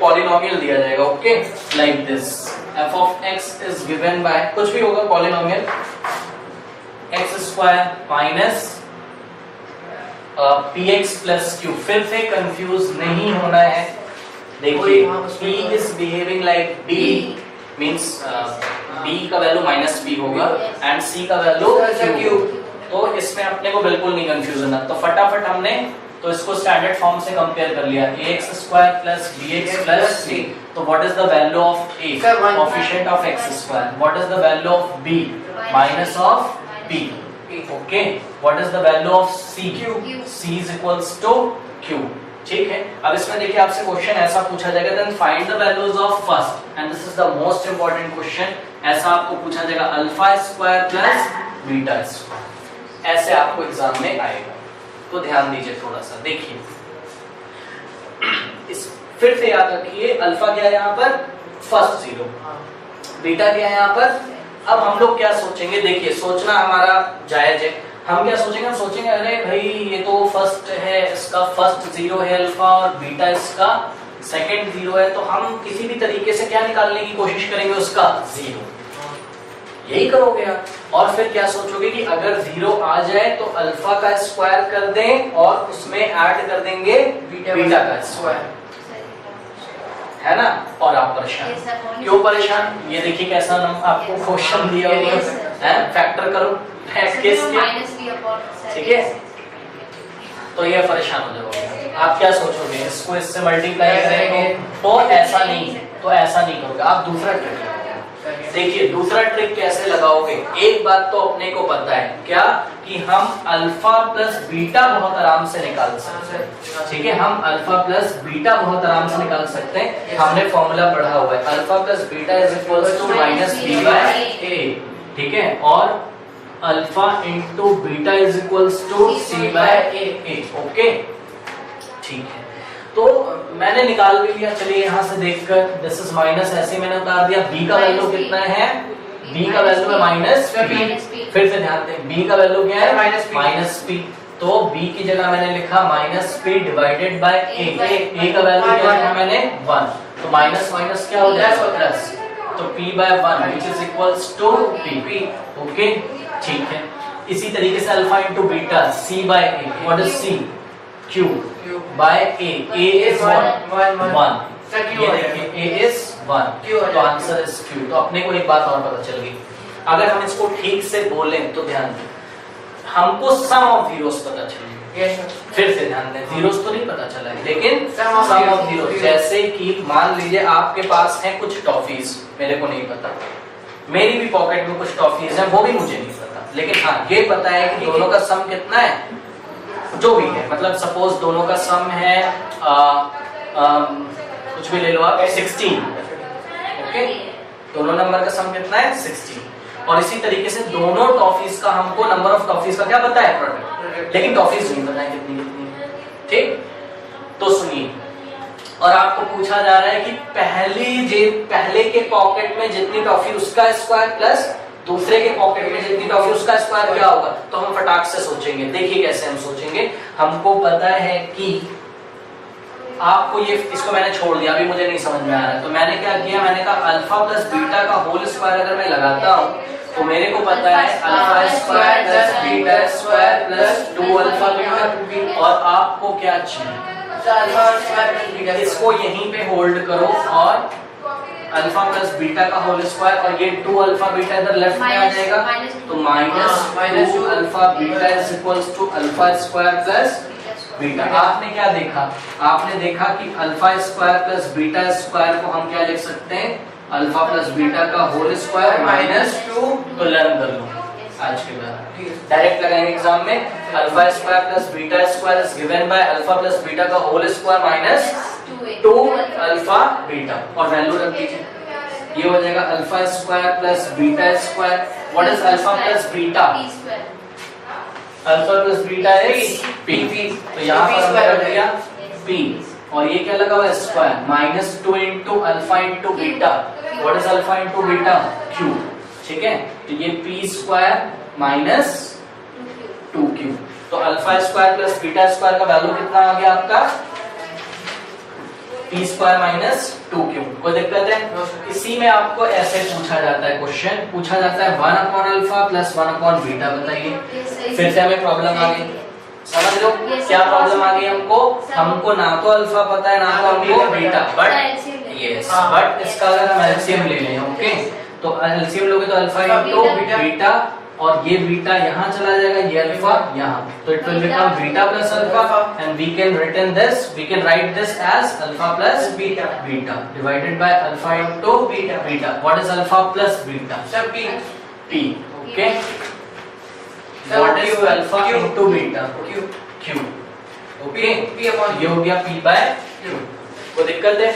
Polynomial दिया जाएगा, okay, like this f of x is given by कुछ भी होगा polynomial x square minus px plus q। फिर से कंफ्यूज नहीं होना है। देखिए p is behaving like b means b का वैल्यू माइनस b होगा एंड c का वैल्यू q। तो इसमें अपने को बिल्कुल नहीं कंफ्यूज होना। तो फटाफट हमने तो इसको स्टैंडर्ड फॉर्म से कंपेयर कर लिया, ax square plus bx plus c। तो what is the value of a? Coefficient of x square. What is the value of b? Minus of b। Okay, what is the value of c? c is equals to q। ठीक है, अब इसमें देखिए आपसे question ऐसा पूछा जाएगा, then find the values of first and this is the most important question. ऐसा आपको पूछा जाएगा alpha square plus beta square, ऐसे आपको एग्जाम में आएगा। तो ध्यान दीजिए थोड़ा सा, देखिए इस फिर से याद रखिए अल्फा क्या है यहाँ पर? First zero. बीटा क्या है यहाँ पर? अब हम लोग क्या सोचेंगे, देखिए सोचना हमारा जायज है। हम क्या सोचेंगे? हम सोचेंगे अरे भाई ये तो फर्स्ट है, इसका फर्स्ट जीरो है अल्फा और बीटा इसका सेकंड जीरो है, तो हम किसी भी तरीके से क्या निकालने की कोशिश करेंगे? उसका जीरो। यही करोगे आप। और फिर क्या सोचोगे कि अगर जीरो आ जाए तो अल्फा का स्क्वायर कर दें और उसमें ऐड कर देंगे बीटा का स्क्वायर, है ना? और आप परेशान। क्यों परेशान? ये देखिए कैसा आपको क्वेश्चन दिया हुआ है, फैक्टर करो ठीक है, तो ये परेशान हो जाओगे। आप क्या सोचोगे? इसको इससे मल्टीप्लाई करेंगे तो ऐसा नहीं, तो ऐसा नहीं करोगे आप। दूसरा ट्रिक देखिए, दूसरा ट्रिक कैसे लगाओगे? एक बात तो अपने को पता है क्या, कि हम अल्फा प्लस बीटा बहुत आराम से निकाल सकते हैं। ठीक है, हम अल्फा प्लस बीटा बहुत आराम से निकाल सकते हैं। हमने फॉर्मूला पढ़ा हुआ है, alpha plus beta is equals to minus B by A. ठीक है, और alpha into beta is equals to C by A. Okay, ठीक है, तो मैंने निकाल भी लिया। चलिए यहाँ से देखकर दिस इज माइनस, ऐसे मैंने उतार दिया। b का वैल्यू कितना है? b का वैल्यू है माइनस p। फिर से ध्यान दें, b का वैल्यू क्या है? Minus p। तो b की जगह मैंने लिखा minus p divided by a। a का वैल्यू क्या लिखा मैंने? 1। तो माइनस माइनस क्या हो जाएगा? प्लस। तो p by 1 which is equals to p। Okay, ठीक है। इसी तरीके से alpha into beta c by a। What is c? q by a is 1। ये देखिए a is 1, तो आंसर इज q। तो अपने को एक बात और पता चल गई, अगर हम इसको ठीक से बोलें तो ध्यान दें, हमको सम ऑफ जीरोस पता चलेंगे। फिर से ध्यान दें, जीरोस तो नहीं पता चला है, लेकिन सम ऑफ जीरोस। जैसे कि मान लीजिए आपके पास है कुछ टॉफीज, मेरे को नहीं पता, मेरी भी पॉकेट में कुछ टॉफीज हैं, वो भी मुझे नहीं पता, लेकिन हाँ ये पता है कि दोनों का सम कितना है, जो भी है। मतलब सपोज दोनों का सम है कुछ भी ले लो आप, 16। ओके, दोनों नंबर का सम कितना है? 16। और इसी तरीके से दोनों टॉफीज का, हमको नंबर ऑफ टॉफीज का क्या पता है? प्रोडक्ट, लेकिन टॉफीज नहीं पता है कितनी कितनी। ठीक, तो सुनिए, और आपको पूछा जा रहा है कि पहले के पॉकेट में जितनी टॉफी उसका स्क्वायर प्लस दूसरे के पॉकेट में जितनी टॉफी उसका स्क्वायर क्या होगा? तो हम फटाक से सोचेंगे। देखिए कैसे हम सोचेंगे, हमको पता है कि आपको ये, इसको मैंने छोड़ दिया, अभी मुझे नहीं समझ में आ रहा है, तो मैंने क्या किया, मैंने कहा अल्फा प्लस बीटा का होल स्क्वायर अगर मैं लगाता हूँ तो मेरे को पता है alpha square plus beta square plus 2 alpha beta. और आपको क्या चाहिए? इसको यहीं पे होल्ड करो और अल्फा प्लस बीटा का होल स्क्वायर, और ये 2 अल्फा बीटा इधर लेफ्ट में आ जाएगा, तो minus 2 alpha beta is equals to alpha square plus beta. आपने क्या देखा? आपने देखा कि alpha square plus beta square को हम क्या लिख सकते हैं? अल्फा प्लस बीटा का होल स्क्वायर माइनस 2। तो लर्न कर लो आज के बाद, डायरेक्ट लगाएंगे एग्जाम में। Alpha square plus beta square is given by alpha plus beta का whole square minus 2 alpha beta, और वैल्यू रख दीजिए। ये हो जाएगा alpha square plus beta square. What is alpha plus beta? Alpha plus beta is p। तो यहाँ पर हमने रख दिया p, और ये क्या लगा हुआ है? Square minus 2 into alpha into beta. What is alpha into beta? q। ठीक है, तो ये p स्क्वायर माइनस 2q। तो alpha square plus beta square का वैल्यू कितना आ गया आपका? p square minus 2q। कोई दिक्कत है? इसी में आपको ऐसे पूछा जाता है, क्वेश्चन पूछा जाता है 1 upon alpha plus 1 upon beta. बताइए, फिर से हमें प्रॉब्लम आ गई, समझ लो क्या प्रॉब्लम आ गई हमको। हमको ना तो अल्फा पता है ना तो हमको बीटा, बट यस, बट इसका अगर हम एलसीएम ले लें, ओके, तो एलसीएम लोगे तो अल्फा इनटू बीटा, और ये बीटा यहाँ चला जाएगा, ये अल्फा यहाँ, तो it will become beta plus alpha, and we can written this, we can write this as alpha plus beta divided by alpha into beta. What is alpha plus beta? Sir p, okay, what is alpha into beta? q, okay, ये हो गया p bye q। कोई दिक्कत है?